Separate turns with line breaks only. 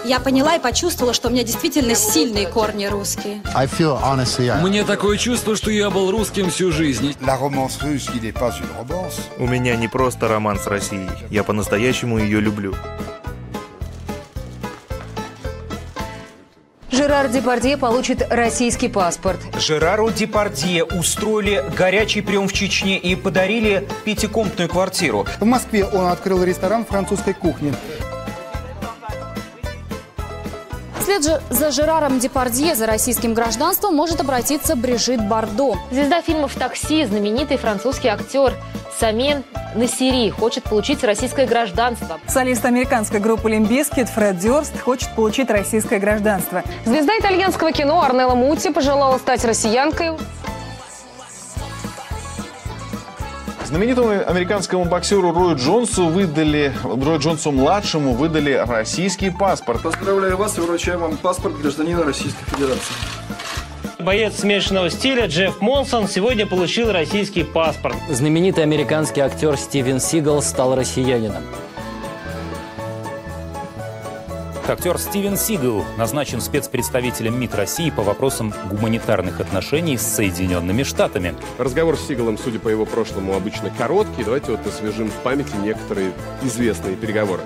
Я поняла и почувствовала, что у меня действительно сильные корни русские.
Мне такое чувство, что я был русским всю жизнь.
У меня не просто роман с Россией. Я по-настоящему ее люблю.
Жерар Депардье получит российский паспорт.
Жерару Депардье устроили горячий прием в Чечне и подарили 5-комнатную квартиру.
В Москве он открыл ресторан французской кухни.
Вслед за Жераром Депардье за российским гражданством может обратиться Брижит Бардо.
Звезда фильмов «Такси», знаменитый французский актер Самир Насири хочет получить российское гражданство.
Солист американской группы Limp Bizkit Фред Дёрст хочет получить российское гражданство.
Звезда итальянского кино Орнелла Мутти пожелала стать россиянкой.
Знаменитому американскому боксеру Рою Джонсу-младшему выдали российский паспорт.
Поздравляю вас и вручаю вам паспорт гражданина Российской Федерации.
Боец смешанного стиля Джефф Монсон сегодня получил российский паспорт.
Знаменитый американский актер Стивен Сигал стал россиянином.
Актер Стивен Сигал назначен спецпредставителем МИД России по вопросам гуманитарных отношений с Соединенными Штатами.
Разговор с Сигалом, судя по его прошлому, обычно короткий. Давайте освежим в памяти некоторые известные переговоры.